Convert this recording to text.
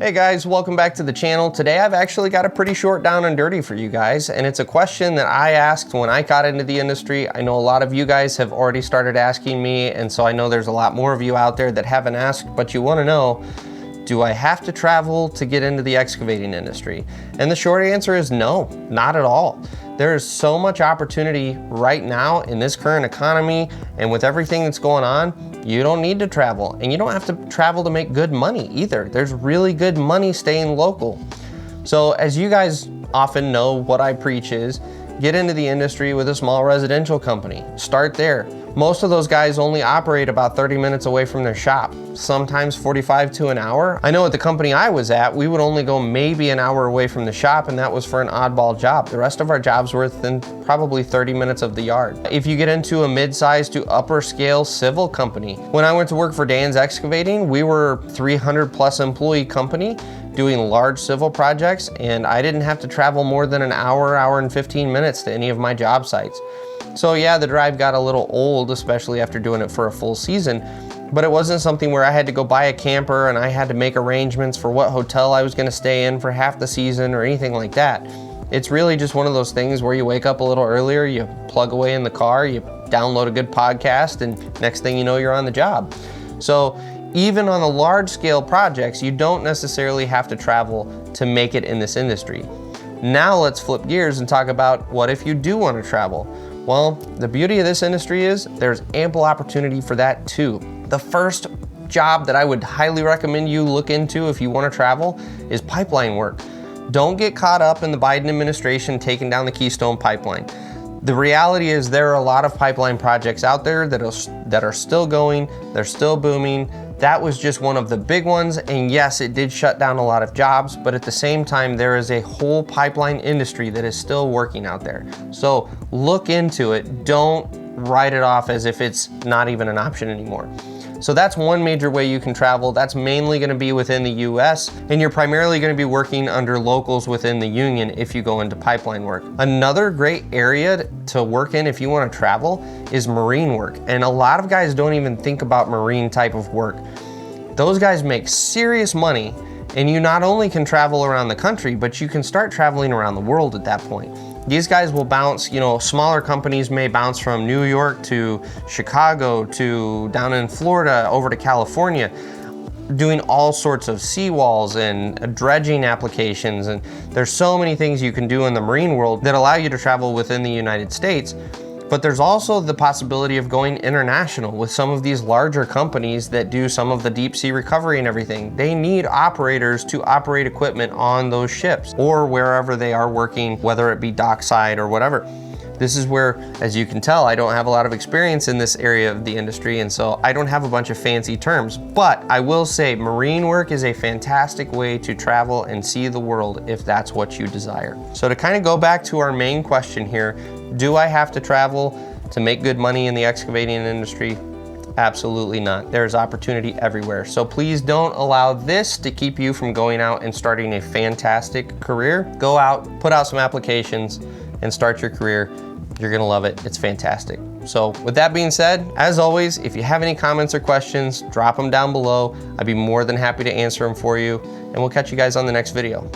Hey guys, welcome back to the channel. Today I've actually got a pretty short down and dirty for you guys, and it's a question that I asked when I got into the industry. I know a lot of you guys have already started asking me, and so I know there's a lot more of you out there that haven't asked, but you want to know, do I have to travel to get into the excavating industry? And the short answer is no, not at all. There is so much opportunity right now in this current economy, and with everything that's going on, you don't need to travel, and you don't have to travel to make good money either. There's really good money staying local. So as you guys often know, what I preach is get into the industry with a small residential company. Start there. Most of those guys only operate about 30 minutes away from their shop, sometimes 45 to an hour. I know at the company I was at, we would only go maybe an hour away from the shop, and that was for an oddball job. The rest of our jobs were within probably 30 minutes of the yard. If you get into a mid-sized to upper scale civil company, when I went to work for Dan's Excavating, we were 300 plus employee company doing large civil projects, and I didn't have to travel more than an hour, hour and 15 minutes to any of my job sites. So yeah, the drive got a little old, especially after doing it for a full season, but it wasn't something where I had to go buy a camper and I had to make arrangements for what hotel I was gonna stay in for half the season or anything like that. It's really just one of those things where you wake up a little earlier, you plug away in the car, you download a good podcast, and next thing you know, you're on the job. So even on the large scale projects, you don't necessarily have to travel to make it in this industry. Now let's flip gears and talk about what if you do want to travel. Well, the beauty of this industry is there's ample opportunity for that too. The first job that I would highly recommend you look into if you want to travel is pipeline work. Don't get caught up in the Biden administration taking down the Keystone Pipeline. The reality is there are a lot of pipeline projects out there that are still going, they're still booming. That was just one of the big ones, and yes, it did shut down a lot of jobs, but at the same time, there is a whole pipeline industry that is still working out there. So look into it. Don't write it off as if it's not even an option anymore. So that's one major way you can travel. That's mainly gonna be within the US, and you're primarily gonna be working under locals within the union if you go into pipeline work. Another great area to work in if you wanna travel is marine work. And a lot of guys don't even think about marine type of work. Those guys make serious money, and you not only can travel around the country, but you can start traveling around the world at that point. These guys will bounce, smaller companies may bounce from New York to Chicago to down in Florida over to California, doing all sorts of seawalls and dredging applications. And there's so many things you can do in the marine world that allow you to travel within the United States. But there's also the possibility of going international with some of these larger companies that do some of the deep sea recovery and everything. They need operators to operate equipment on those ships or wherever they are working, whether it be dockside or whatever. This is where, as you can tell, I don't have a lot of experience in this area of the industry, and so I don't have a bunch of fancy terms, but I will say marine work is a fantastic way to travel and see the world if that's what you desire. So to kind of go back to our main question here, do I have to travel to make good money in the excavating industry? Absolutely not. There's opportunity everywhere. So please don't allow this to keep you from going out and starting a fantastic career. Go out, put out some applications, and start your career. You're gonna love it. It's fantastic. So with that being said, as always, if you have any comments or questions, drop them down below. I'd be more than happy to answer them for you, and we'll catch you guys on the next video.